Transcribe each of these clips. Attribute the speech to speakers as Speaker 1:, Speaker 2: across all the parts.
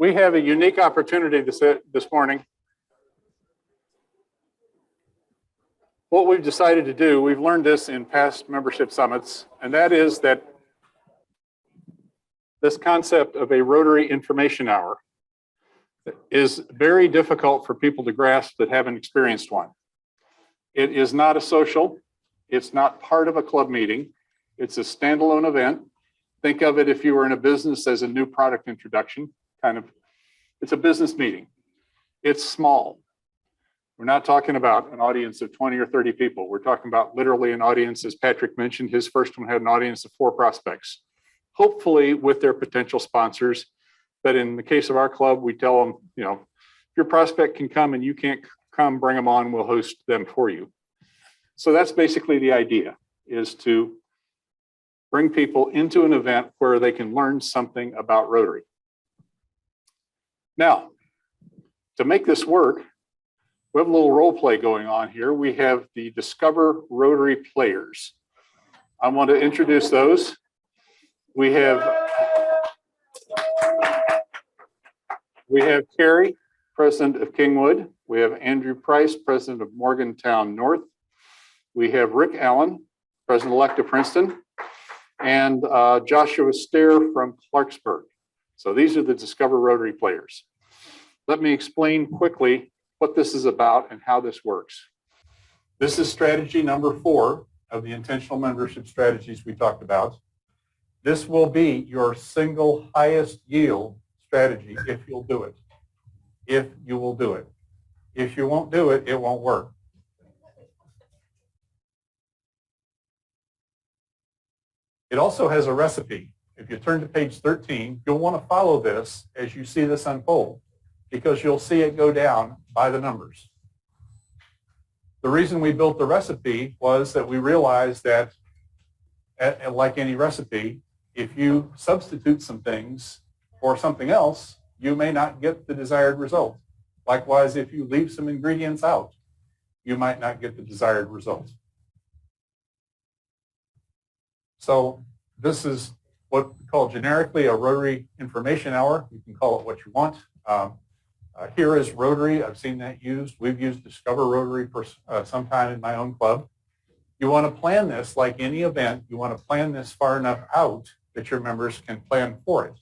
Speaker 1: We have a unique opportunity this morning. What we've decided to do, we've learned this in past membership summits, and that is that this concept of a Rotary Information Hour is very difficult for people to grasp that haven't experienced one. It is not a social, it's not part of a club meeting, it's a standalone event. Think of it, if you were in a business, as a new product introduction, kind of. It's a business meeting. It's small. We're not talking about an audience of 20 or 30 people. We're talking about literally an audience, as Patrick mentioned, his first one had an audience of 4 prospects, hopefully with their potential sponsors. But in the case of our club, we tell them, you know, if your prospect can come and you can't come, bring them on, we'll host them for you. So that's basically the idea, is to bring people into an event where they can learn something about Rotary. Now, to make this work, we have a little role play going on here. We have the Discover Rotary players. I want to introduce those. We have Carrie, President of Kingwood. We have Andrew Price, President of Morgantown North. We have Rick Allen, President-elect of Princeton, and Joshua Stair from Clarksburg. So these are the Discover Rotary players. Let me explain quickly what this is about and how this works. This is strategy number 4 of the intentional membership strategies we talked about. This will be your single highest yield strategy if you'll do it. If you will do it. If you won't do it, it won't work. It also has a recipe. If you turn to page 13, you'll want to follow this as you see this unfold, because you'll see it go down by the numbers. The reason we built the recipe was that we realized that, like any recipe, if you substitute some things for something else, you may not get the desired result. Likewise, if you leave some ingredients out, you might not get the desired result. So this is what we call generically a Rotary Information Hour. You can call it what you want. Here is Rotary. I've seen that used. We've used Discover Rotary for some time in my own club. You want to plan this like any event. You want to plan this far enough out that your members can plan for it.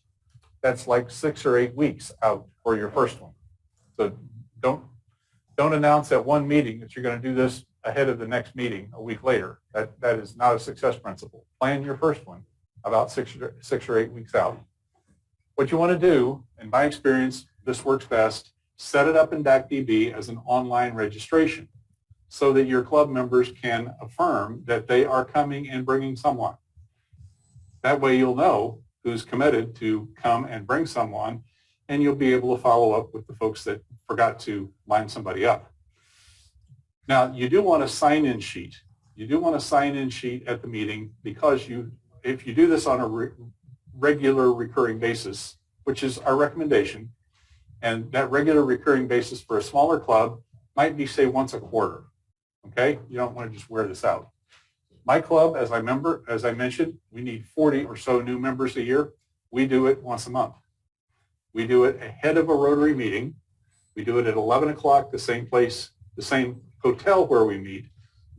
Speaker 1: That's like 6 or 8 weeks out for your first one. So don't announce at one meeting that you're going to do this ahead of the next meeting a week later. That is not a success principle. Plan your first one about 6 or 8 weeks out. What you want to do, in my experience, this works best, set it up in DACDB as an online registration so that your club members can affirm that they are coming and bringing someone. That way you'll know who's committed to come and bring someone, and you'll be able to follow up with the folks that forgot to line somebody up. Now, you do want a sign-in sheet. You do want a sign-in sheet at the meeting, because if you do this on a regular recurring basis, which is our recommendation, and that regular recurring basis for a smaller club might be, say, once a quarter, okay? You don't want to just wear this out. My club, as I mentioned, we need 40 or so new members a year. We do it once a month. We do it ahead of a Rotary meeting. We do it at 11 o'clock, the same place, the same hotel where we meet,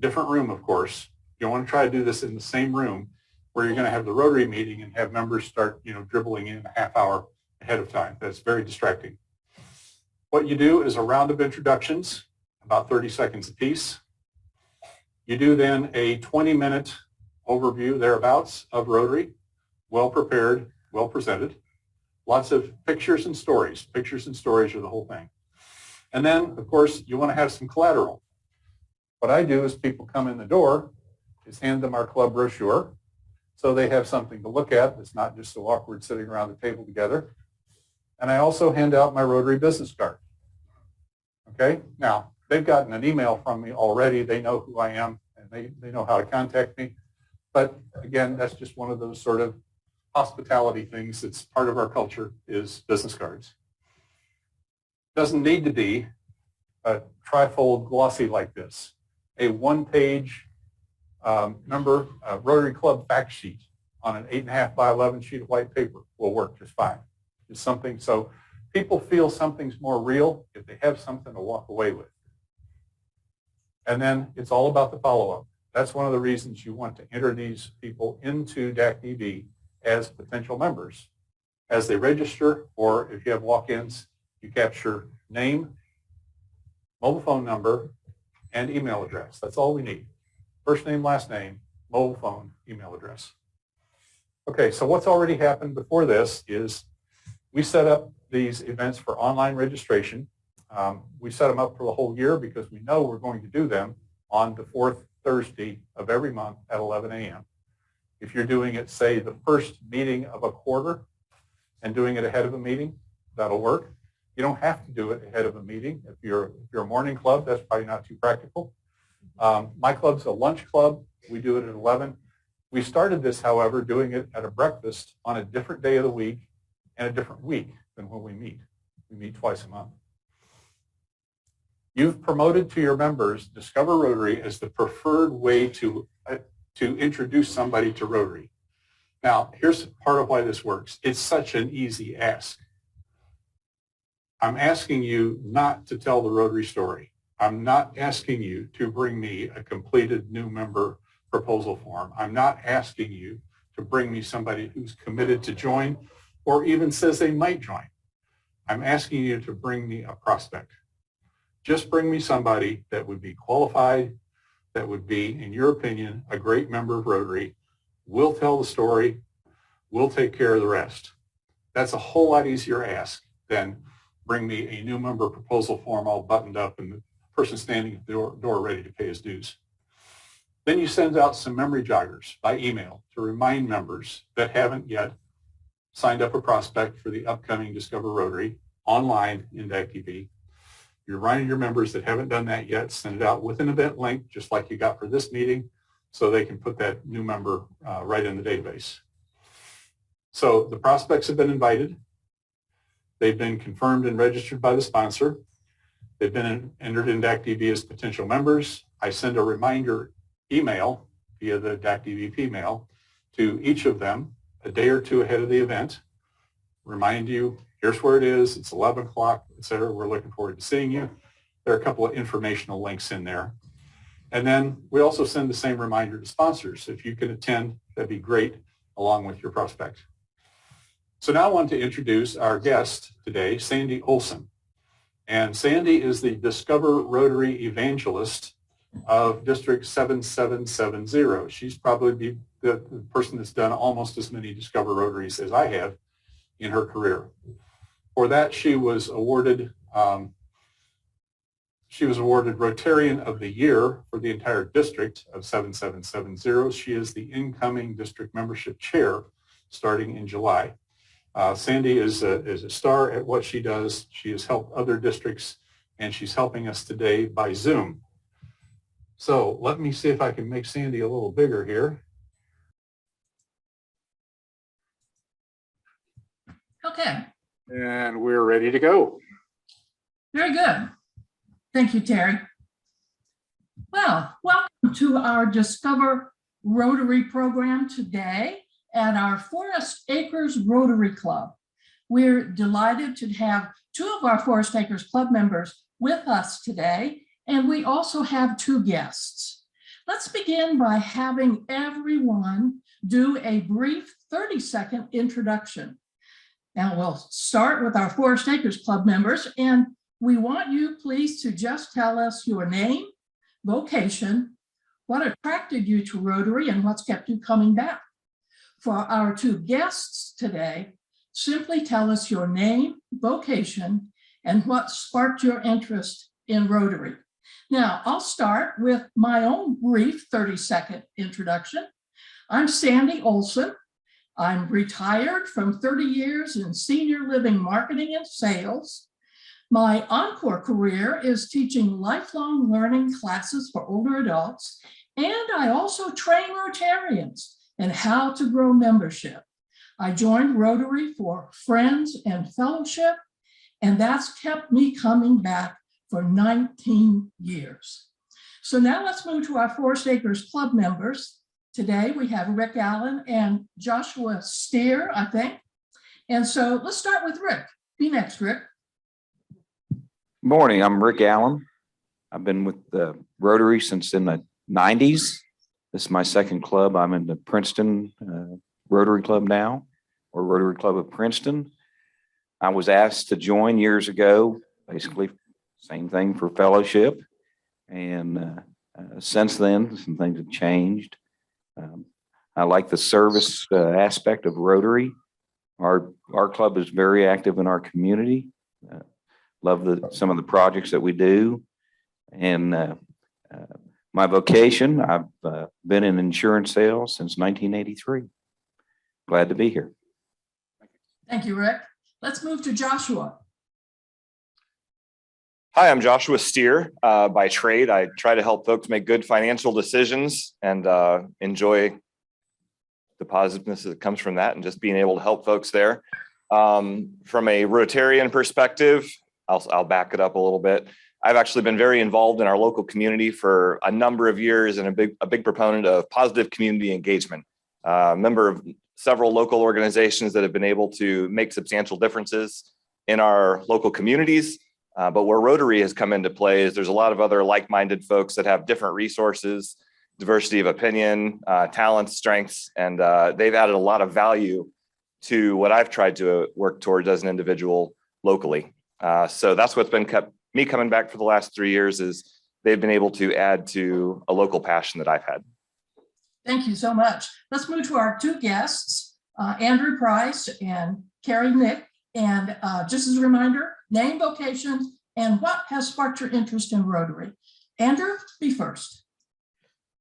Speaker 1: different room, of course. You want to try to do this in the same room where you're going to have the Rotary meeting and have members start, dribbling in a half hour ahead of time. That's very distracting. What you do is a round of introductions, about 30 seconds apiece. You do then a 20-minute overview, thereabouts, of Rotary, well prepared, well presented. Lots of pictures and stories. Pictures and stories are the whole thing. And then, of course, you want to have some collateral. What I do is people come in the door, is hand them our club brochure, so they have something to look at. It's not just so awkward sitting around the table together. And I also hand out my Rotary business card. Okay? Now, they've gotten an email from me already. They know who I am, and they know how to contact me. But again, that's just one of those sort of hospitality things that's part of our culture, is business cards. Doesn't need to be a trifold glossy like this. A one-page Rotary Club fact sheet on an 8.5 by 11 sheet of white paper will work just fine. It's something, so People feel something's more real if they have something to walk away with. And then it's all about the follow-up. That's one of the reasons you want to enter these people into DAC-DB as potential members. As they register, or if you have walk-ins, you capture name, mobile phone number, and email address. That's all we need. First name, last name, mobile phone, email address. Okay, so what's already happened before this is we set up these events for online registration. We set them up for the whole year because we know we're going to do them on the fourth Thursday of every month at 11 a.m. If you're doing it, say, the first meeting of a quarter and doing it ahead of a meeting, that'll work. You don't have to do it ahead of a meeting. If you're a morning club, that's probably not too practical. My club's a lunch club. We do it at 11. We started this, however, doing it at a breakfast on a different day of the week and a different week than when we meet. We meet twice a month. You've promoted to your members Discover Rotary as the preferred way to introduce somebody to Rotary. Now, here's part of why this works. It's such an easy ask. I'm asking you not to tell the Rotary story. I'm not asking you to bring me a completed new member proposal form. I'm not asking you to bring me somebody who's committed to join or even says they might join. I'm asking you to bring me a prospect. Just bring me somebody that would be qualified, that would be, in your opinion, a great member of Rotary. We'll tell the story. We'll take care of the rest. That's a whole lot easier ask than bring me a new member proposal form all buttoned up and the person standing at the door ready to pay his dues. Then you send out some memory joggers by email to remind members that haven't yet signed up a prospect for the upcoming Discover Rotary online in DAC-DB. You're reminding your members that haven't done that yet, send it out with an event link, just like you got for this meeting, so they can put that new member right in the database. So the prospects have been invited. They've been confirmed and registered by the sponsor. They've been entered in DAC-DB as potential members. I send a reminder email via the DAC-DB mail to each of them a day or two ahead of the event. Remind you, here's where it is. It's 11 o'clock, et cetera. We're looking forward to seeing you. There are a couple of informational links in there. And then we also send the same reminder to sponsors. If you can attend, that'd be great, along with your prospect. So now I want to introduce our guest today, Sandy Olson. And Sandy is the Discover Rotary Evangelist of District 7770. She's probably the person that's done almost as many Discover Rotaries as I have in her career. For that, she was awarded Rotarian of the Year for the entire district of 7770. She is the incoming district membership chair starting in July. Sandy is a star at what she does. She has helped other districts, and she's helping us today by Zoom. So let me see if I can make Sandy a little bigger here.
Speaker 2: Okay.
Speaker 1: And we're ready to go.
Speaker 2: Very good. Thank you, Terry. Well, welcome to our Discover Rotary program today at our Forest Acres Rotary Club. We're delighted to have two of our Forest Acres Club members with us today, and we also have two guests. Let's begin by having everyone do a brief 30-second introduction. Now we'll start with our Forest Acres Club members, and we want you please to just tell us your name, vocation, what attracted you to Rotary, and what's kept you coming back. For our two guests today, simply tell us your name, vocation, and what sparked your interest in Rotary. Now, I'll start with my own brief 30-second introduction. I'm Sandy Olson. I'm retired from 30 years in senior living marketing and sales. My encore career is teaching lifelong learning classes for older adults, and I also train Rotarians in how to grow membership. I joined Rotary for friends and fellowship, and that's kept me coming back for 19 years. So now let's move to our Forest Acres Club members. Today we have Rick Allen and Joshua Steer, I think. And so let's start with Rick. Be next, Rick.
Speaker 3: Morning, I'm Rick Allen. I've been with the Rotary since in the 90s. This is my second club. I'm in the Princeton Rotary Club now, or Rotary Club of Princeton. I was asked to join years ago, basically same thing for fellowship. And since then, some things have changed. I like the service aspect of Rotary. Our club is very active in our community. Love some of the projects that we do. And my vocation, I've been in insurance sales since 1983. Glad to be here.
Speaker 2: Thank you, Rick. Let's move to Joshua.
Speaker 4: Hi, I'm Joshua Steer. By trade, I try to help folks make good financial decisions and enjoy the positiveness that comes from that and just being able to help folks there. From a Rotarian perspective, I'll back it up a little bit. I've actually been very involved in our local community for a number of years and a big proponent of positive community engagement. Member of several local organizations that have been able to make substantial differences in our local communities. But where Rotary has come into play is there's a lot of other like-minded folks that have different resources, diversity of opinion, talents, strengths, and they've added a lot of value to what I've tried to work towards as an individual locally. So that's what's been kept me coming back for the last 3 years is they've been able to add to a local passion that I've had.
Speaker 2: Thank you so much. Let's move to our two guests, Andrew Price and Carrie Nick. And just as a reminder, name, vocation, and what has sparked your interest in Rotary. Andrew, be first.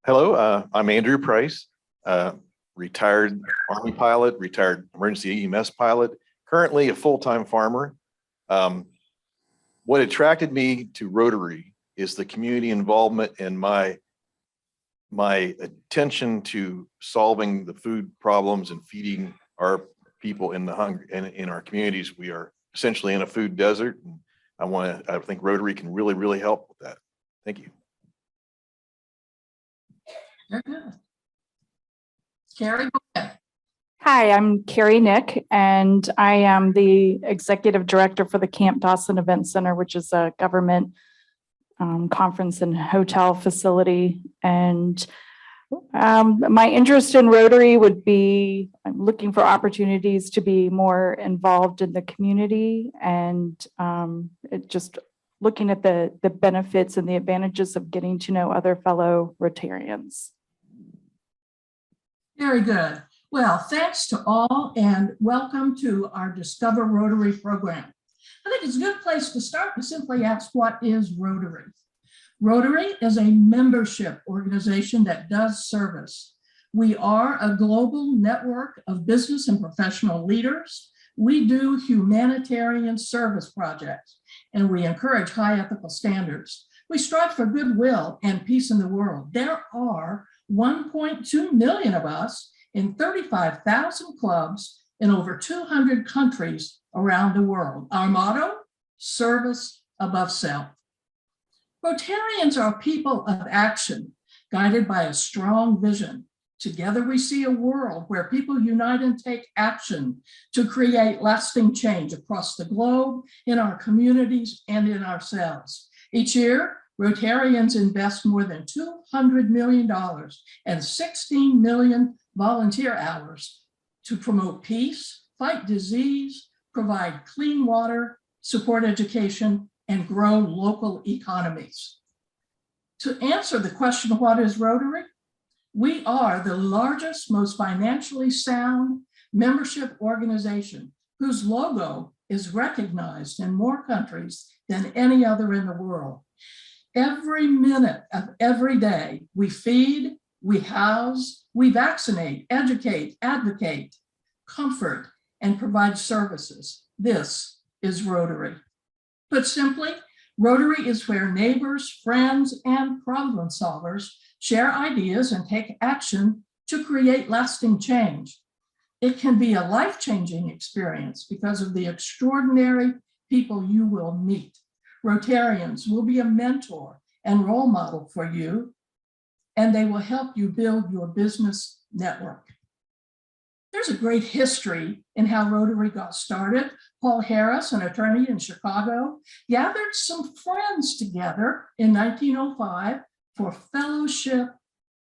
Speaker 5: Hello, I'm Andrew Price, retired Army pilot, retired emergency EMS pilot, currently a full-time farmer. What attracted me to Rotary is the community involvement and my attention to solving the food problems and feeding our people in the hunger and in our communities. We are essentially in a food desert, and I think Rotary can really help with that. Thank you.
Speaker 2: Very good. Carrie, go ahead.
Speaker 6: Hi, I'm Carrie Nick, and I am the Executive Director for the Camp Dawson Event Center, which is a government conference and hotel facility. And my interest in Rotary would be, I'm looking for opportunities to be more involved in the community and just looking at the benefits and the advantages of getting to know other fellow Rotarians.
Speaker 2: Very good. Well, thanks to all and welcome to our Discover Rotary program. I think it's a good place to start to simply ask, what is Rotary? Rotary is a membership organization that does service. We are a global network of business and professional leaders. We do humanitarian service projects, and we encourage high ethical standards. We strive for goodwill and peace in the world. There are 1.2 million of us in 35,000 clubs in over 200 countries around the world. Our motto, service above self. Rotarians are people of action, guided by a strong vision. Together we see a world where people unite and take action to create lasting change across the globe, in our communities, and in ourselves. Each year, Rotarians invest more than $200 million and 16 million volunteer hours to promote peace, fight disease, provide clean water, support education, and grow local economies. To answer the question, what is Rotary? We are the largest, most financially sound membership organization whose logo is recognized in more countries than any other in the world. Every minute of every day, we feed, we house, we vaccinate, educate, advocate, comfort, and provide services. This is Rotary. Put simply, Rotary is where neighbors, friends, and problem solvers share ideas and take action to create lasting change. It can be a life-changing experience because of the extraordinary people you will meet. Rotarians will be a mentor and role model for you, and they will help you build your business network. There's a great history in how Rotary got started. Paul Harris, an attorney in Chicago, gathered some friends together in 1905 for fellowship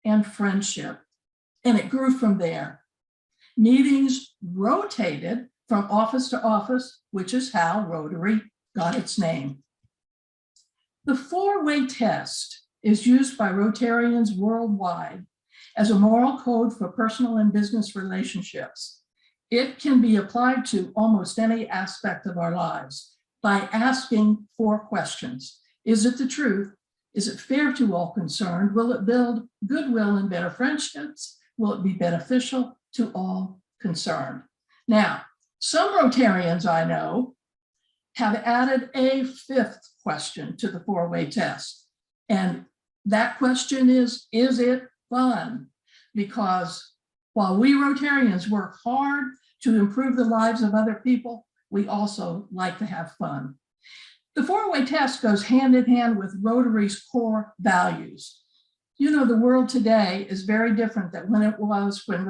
Speaker 2: and friendship, and it grew from there. Meetings rotated from office to office, which is how Rotary got its name. The four-way test is used by Rotarians worldwide as a moral code for personal and business relationships. It can be applied to almost any aspect of our lives by asking 4 questions. Is it the truth? Is it fair to all concerned? Will it build goodwill and better friendships? Will it be beneficial to all concerned? Now, some Rotarians I know have added a 5th question to the 4-way test. And that question is it fun? Because while we Rotarians work hard to improve the lives of other people, we also like to have fun. The 4-way test goes hand in hand with Rotary's core values. You know, the world today is very different than when it was when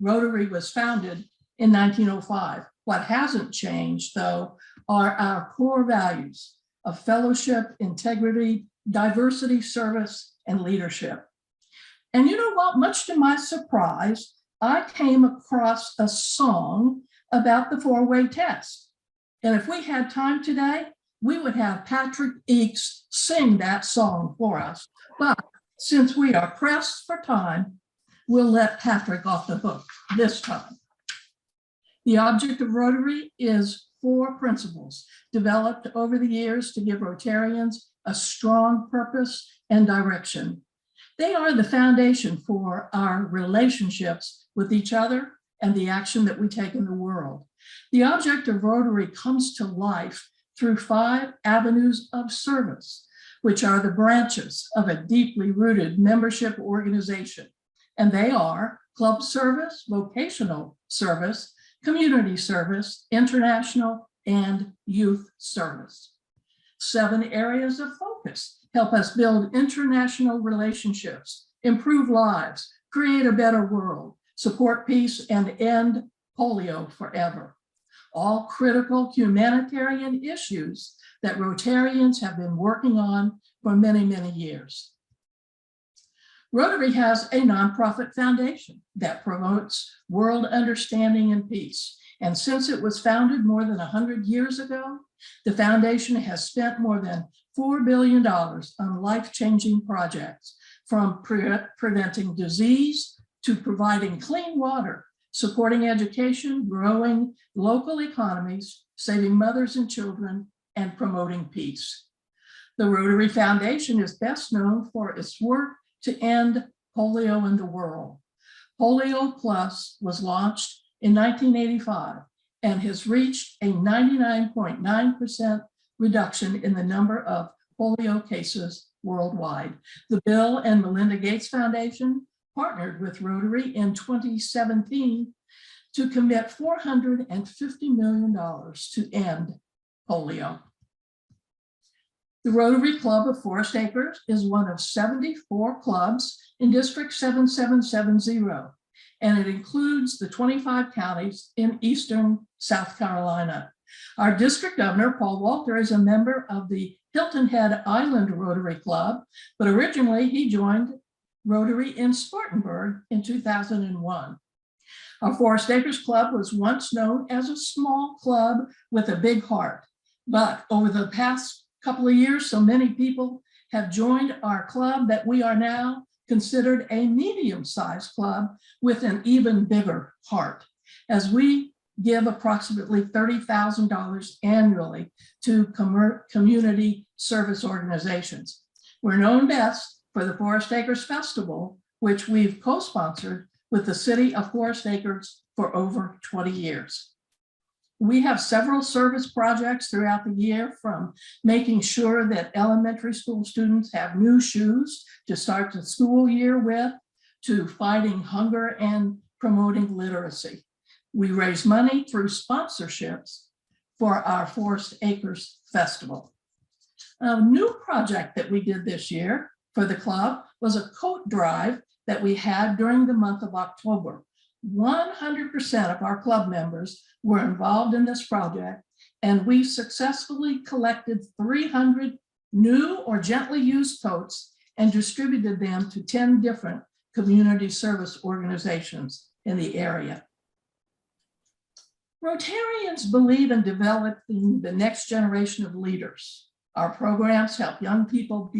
Speaker 2: Rotary was founded in 1905. What hasn't changed, though, are our core values of fellowship, integrity, diversity, service, and leadership. And you know what? Much to my surprise, I came across a song about the 4-way test. And if we had time today, we would have Patrick Eakes sing that song for us. But since we are pressed for time, we'll let Patrick off the hook this time. The object of Rotary is 4 principles developed over the years to give Rotarians a strong purpose and direction. They are the foundation for our relationships with each other and the action that we take in the world. The object of Rotary comes to life through 5 avenues of service, which are the branches of a deeply rooted membership organization. And they are club service, vocational service, community service, international, and youth service. 7 areas of focus help us build international relationships, improve lives, create a better world, support peace, and end polio forever. All critical humanitarian issues that Rotarians have been working on for many, many years. Rotary has a nonprofit foundation that promotes world understanding and peace. And since it was founded more than 100 years ago, the foundation has spent more than $4 billion on life-changing projects, from preventing disease to providing clean water, supporting education, growing local economies, saving mothers and children, and promoting peace. The Rotary Foundation is best known for its work to end polio in the world. Polio Plus was launched in 1985 and has reached a 99.9% reduction in the number of polio cases worldwide. The Bill and Melinda Gates Foundation partnered with Rotary in 2017 to commit $450 million to end polio. The Rotary Club of Forest Acres is one of 74 clubs in District 7770, and it includes the 25 counties in eastern South Carolina. Our district governor, Paul Walter, is a member of the Hilton Head Island Rotary Club, but originally he joined Rotary in Spartanburg in 2001. Our Forest Acres Club was once known as a small club with a big heart, but over the past couple of years, so many people have joined our club that we are now considered a medium-sized club with an even bigger heart, as we give approximately $30,000 annually to community service organizations. We're known best for the Forest Acres Festival, which we've co-sponsored with the City of Forest Acres for over 20 years. We have several service projects throughout the year, from making sure that elementary school students have new shoes to start the school year with, to fighting hunger and promoting literacy. We raise money through sponsorships for our Forest Acres Festival. A new project that we did this year for the club was a coat drive that we had during the month of October. 100% of our club members were involved in this project, and we successfully collected 300 new or gently used coats and distributed them to 10 different community service organizations in the area. Rotarians believe in developing the next generation of leaders. Our programs help young people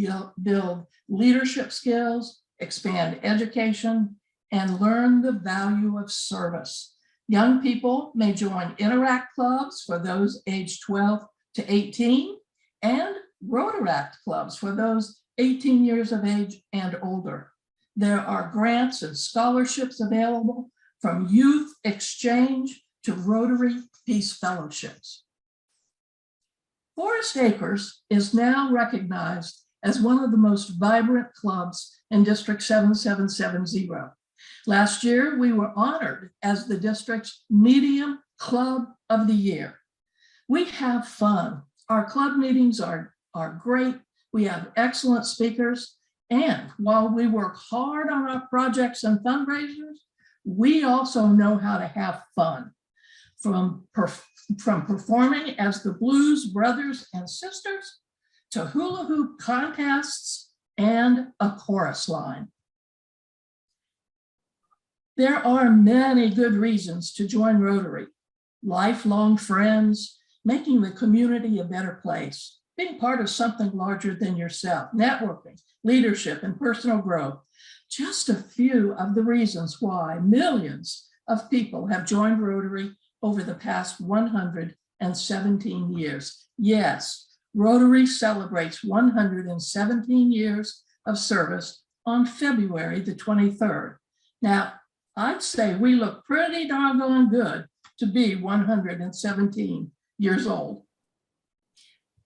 Speaker 2: build leadership skills, expand education, and learn the value of service. Young people may join Interact clubs for those aged 12 to 18 and Rotaract clubs for those 18 years of age and older. There are grants and scholarships available from youth exchange to Rotary Peace Fellowships. Forest Acres is now recognized as one of the most vibrant clubs in District 7770. Last year, we were honored as the district's Medium Club of the Year. We have fun. Our club meetings are great. We have excellent speakers. And while we work hard on our projects and fundraisers, we also know how to have fun. From performing as the Blues Brothers and Sisters to hula hoop contests and a chorus line. There are many good reasons to join Rotary. Lifelong friends, making the community a better place, being part of something larger than yourself, networking, leadership, and personal growth. Just a few of the reasons why millions of people have joined Rotary over the past 117 years. Yes, Rotary celebrates 117 years of service on February the 23rd. Now, I'd say we look pretty doggone good to be 117 years old.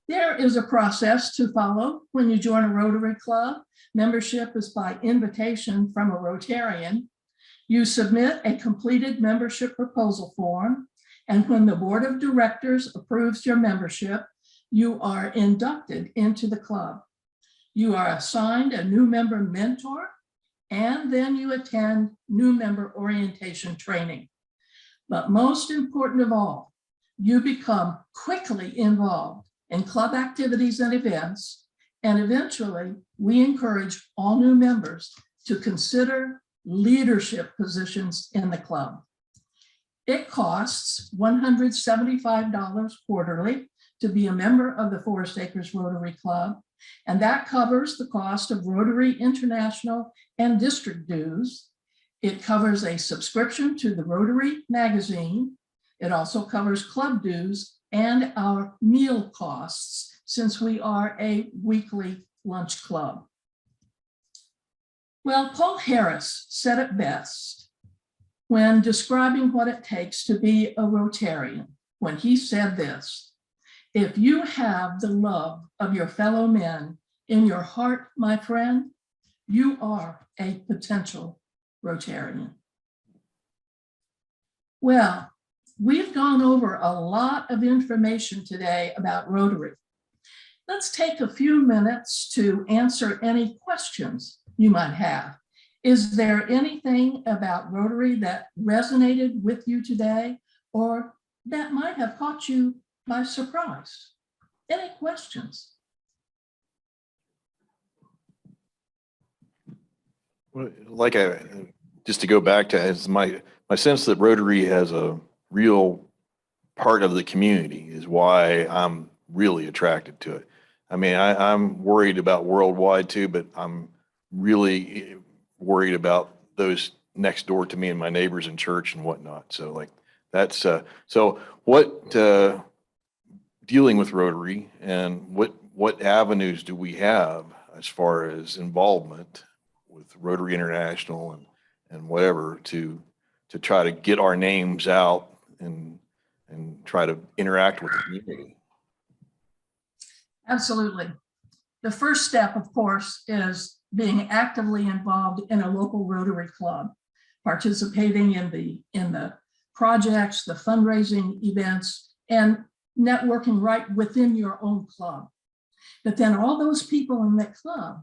Speaker 2: There is a process to follow when you join a Rotary Club. Membership is by invitation from a Rotarian. You submit a completed membership proposal form, and when the board of directors approves your membership, you are inducted into the club. You are assigned a new member mentor, and then you attend new member orientation training. But most important of all, you become quickly involved in club activities and events, and eventually we encourage all new members to consider leadership positions in the club. It costs $175 quarterly to be a member of the Forest Acres Rotary Club, and that covers the cost of Rotary International and district dues. It covers a subscription to the Rotary magazine. It also covers club dues and our meal costs, since we are a weekly lunch club. Well, Paul Harris said it best when describing what it takes to be a Rotarian, when he said this: if you have the love of your fellow men in your heart, my friend, you are a potential Rotarian. Well, we've gone over a lot of information today about Rotary. Let's take a few minutes to answer any questions you might have. Is there anything about Rotary that resonated with you today, or that might have caught you by surprise? Any questions?
Speaker 5: Well, just to go back to, it's my sense that Rotary has a real part of the community is why I'm really attracted to it. I mean, I'm worried about worldwide too, but I'm really worried about those next door to me and my neighbors in church and whatnot. So like that's, so what, dealing with Rotary and what avenues do we have as far as involvement with Rotary International and whatever to try to get our names out and try to interact with the community?
Speaker 2: Absolutely. The first step, of course, is being actively involved in a local Rotary Club, participating in the projects, the fundraising events, and networking right within your own club. But then all those people in that club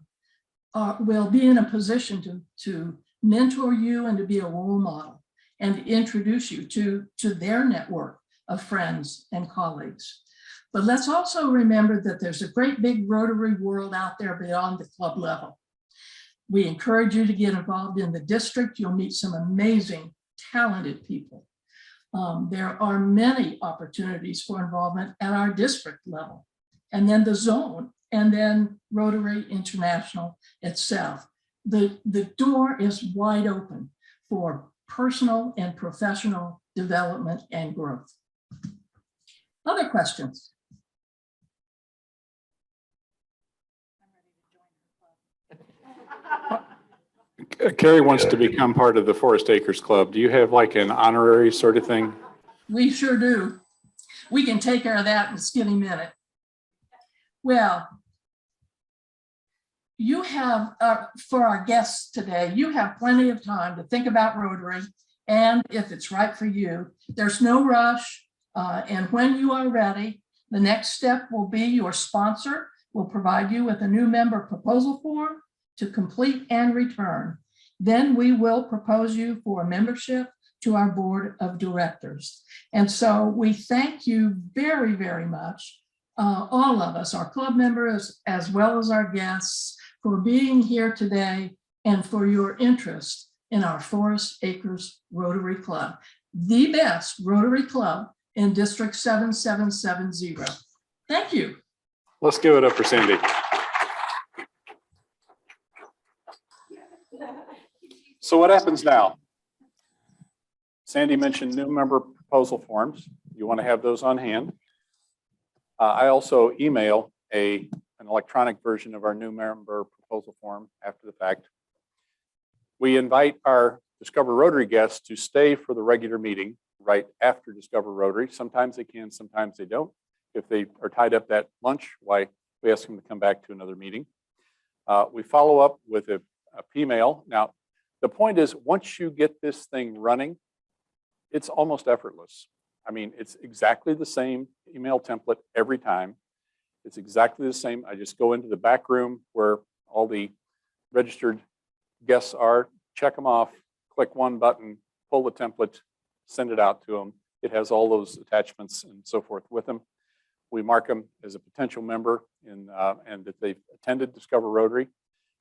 Speaker 2: will be in a position to mentor you and to be a role model. and introduce you to their network of friends and colleagues. But let's also remember that there's a great big Rotary world out there beyond the club level. We encourage you to get involved in the district. You'll meet some amazing, talented people. There are many opportunities for involvement at our district level, and then the zone, and then Rotary International itself. The door is wide open for personal and professional development and growth. Other questions?
Speaker 1: Carrie wants to become part of the Forest Acres Club. Do you have like an honorary sort of thing?
Speaker 2: We sure do. We can take care of that in a skinny minute. Well, you have, for our guests today, you have plenty of time to think about Rotary and if it's right for you. There's no rush. And when you are ready, the next step will be your sponsor will provide you with a new member proposal form to complete and return. Then we will propose you for membership to our board of directors. And so we thank you very, very much, all of us, our club members, as well as our guests, for being here today and for your interest in our Forest Acres Rotary Club, the best Rotary Club in District 7770. Thank you.
Speaker 1: Let's give it up for Sandy. So what happens now? Sandy mentioned new member proposal forms. You want to have those on hand. I also email an electronic version of our new member proposal form after the fact. We invite our Discover Rotary guests to stay for the regular meeting right after Discover Rotary. Sometimes they can, sometimes they don't. If they are tied up at lunch, why, we ask them to come back to another meeting. We follow up with a P-mail. Now, the point is, once you get this thing running, it's almost effortless. I mean, it's exactly the same email template every time. It's exactly the same. I just go into the back room where all the registered guests are, check them off, click one button, pull the template, send it out to them. It has all those attachments and so forth with them. We mark them as a potential member and that they've attended Discover Rotary.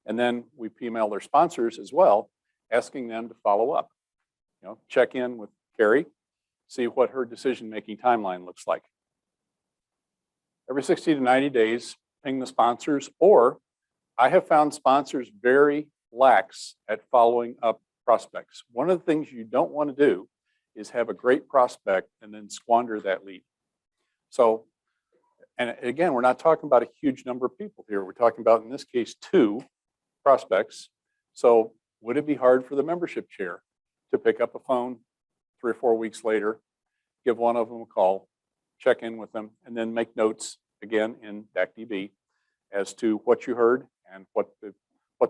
Speaker 1: And then we email their sponsors as well, asking them to follow up. You know, check in with Carrie, see what her decision-making timeline looks like. Every 60 to 90 days, ping the sponsors, or I have found sponsors very lax at following up prospects. One of the things you don't want to do is have a great prospect and then squander that lead. So, and again, we're not talking about a huge number of people here. We're talking about, in this case, 2 prospects. So would it be hard for the membership chair to pick up a phone 3 or 4 weeks later, give one of them a call, check in with them, and then make notes again in DACDB as to what you heard and what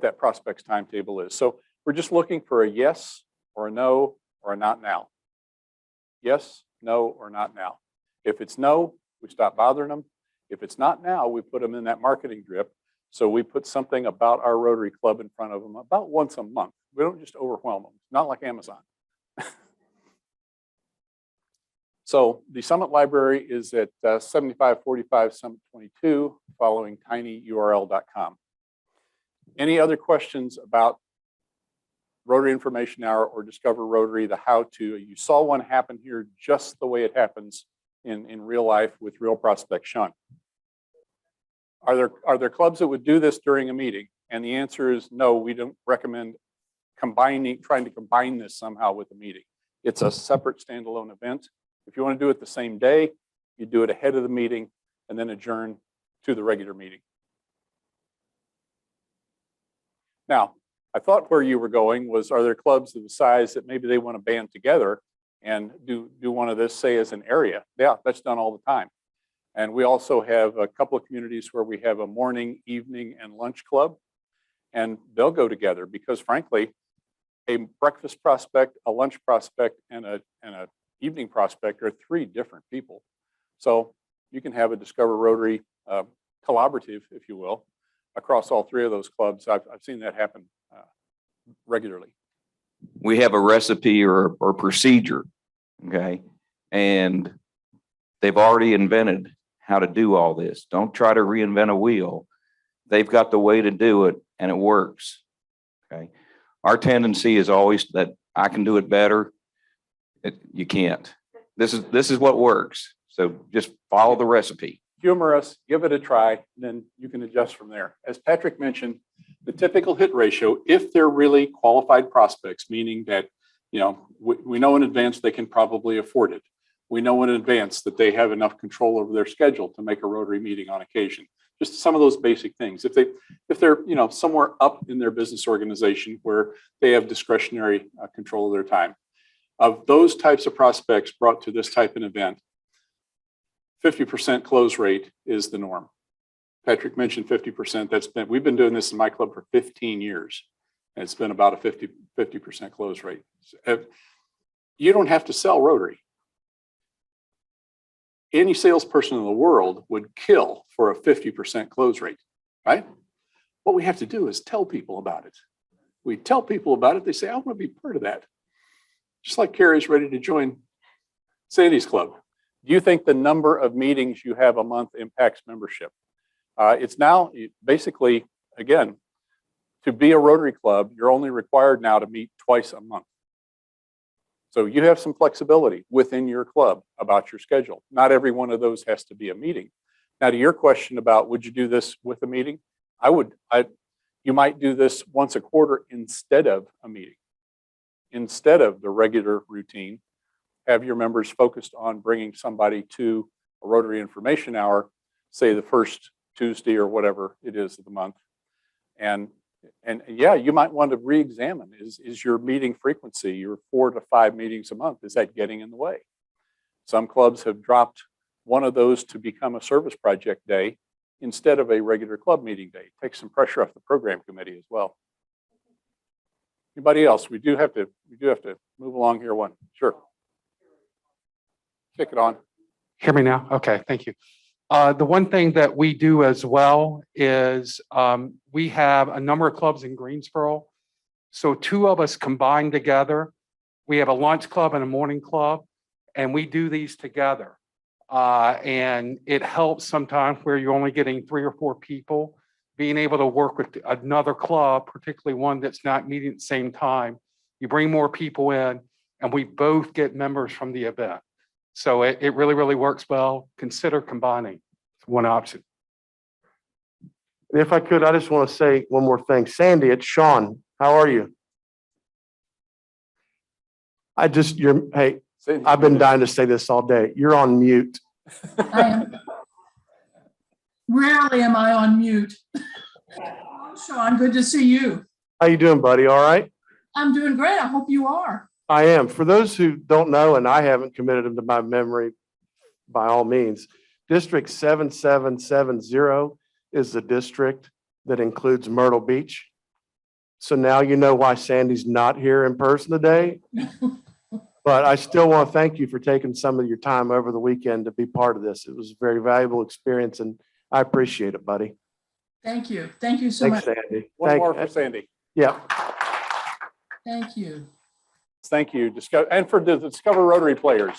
Speaker 1: that prospect's timetable is. So we're just looking for a yes or a no or a not now. Yes, no, or not now. If it's no, we stop bothering them. If it's not now, we put them in that marketing drip. So we put something about our Rotary Club in front of them about once a month. We don't just overwhelm them, not like Amazon. So the Summit Library is at 7545 Summit 22, following tinyurl.com. Any other questions about Rotary Information Hour or Discover Rotary, the how-to? You saw one happen here just the way it happens in real life with real prospects. Sean, are there clubs that would do this during a meeting? And the answer is no, we don't recommend trying to combine this somehow with a meeting. It's a separate standalone event. If you want to do it the same day, you do it ahead of the meeting and then adjourn to the regular meeting. Now, I thought where you were going was, are there clubs of the size that maybe they want to band together and do one of this, say, as an area? Yeah, that's done all the time. And we also have a couple of communities where we have a morning, evening, and lunch club, and they'll go together because, frankly, a breakfast prospect, a lunch prospect, and a evening prospect are 3 different people. So you can have a Discover Rotary collaborative, if you will, across all 3 of those clubs. I've seen that happen regularly.
Speaker 3: we have a recipe or procedure, okay? And they've already invented how to do all this. Don't try to reinvent a wheel. They've got the way to do it and it works, okay? Our tendency is always that I can do it better. You can't. This is what works. So just follow the recipe.
Speaker 1: Humor us, give it a try, and then you can adjust from there. As Patrick mentioned, the typical hit ratio, if they're really qualified prospects, meaning that, you know, we know in advance they can probably afford it. We know in advance that they have enough control over their schedule to make a Rotary meeting on occasion. Just some of those basic things. If they're, you know, somewhere up in their business organization where they have discretionary control of their time. Of those types of prospects brought to this type of event, 50% close rate is the norm. Patrick mentioned 50%. We've been doing this in my club for 15 years. And it's been about a 50% close rate. You don't have to sell Rotary. Any salesperson in the world would kill for a 50% close rate, right? What we have to do is tell people about it. We tell people about it. They say, I want to be part of that. Just like Carrie's ready to join Sandy's club. Do you think the number of meetings you have a month impacts membership? It's now basically, again, to be a Rotary club, you're only required now to meet twice a month. So you have some flexibility within your club about your schedule. Not every one of those has to be a meeting. Now, to your question about would you do this with a meeting? You might do this once a quarter instead of a meeting. Instead of the regular routine, have your members focused on bringing somebody to a Rotary Information Hour, say the first Tuesday or whatever it is of the month. And yeah, you might want to re-examine, is your meeting frequency, your 4 to 5 meetings a month, is that getting in the way? Some clubs have dropped one of those to become a service project day instead of a regular club meeting day. Take some pressure off the program committee as well. Anybody else? We do have to move along here one. Sure. Kick it on.
Speaker 7: Hear me now? Okay, thank you. The one thing that we do as well is we have a number of clubs in Greensboro. So 2 of us combined together. We have a lunch club and a morning club, and we do these together. And it helps sometimes where you're only getting 3 or 4 people, being able to work with another club, particularly one that's not meeting at the same time. You bring more people in, and we both get members from the event. So it really, really works well. Consider combining. It's one option.
Speaker 8: And if I could, I just want to say one more thing. Sandy, it's Sean. How are you? Hey, I've been dying to say this all day. You're on mute.
Speaker 2: Rarely am I on mute. Sean, good to see you.
Speaker 8: How you doing, buddy? All right?
Speaker 2: I'm doing great. I hope you are.
Speaker 8: I am. For those who don't know, and I haven't committed them to my memory by all means, District 7770 is the district that includes Myrtle Beach. So now you know why Sandy's not here in person today. But I still want to thank you for taking some of your time over the weekend to be part of this. It was a very valuable experience, and I appreciate it, buddy.
Speaker 2: Thank you. Thank you so much.
Speaker 8: Thanks, Sandy.
Speaker 1: One more for Sandy.
Speaker 8: Yeah.
Speaker 2: Thank you.
Speaker 1: Thank you. And for the Discover Rotary players.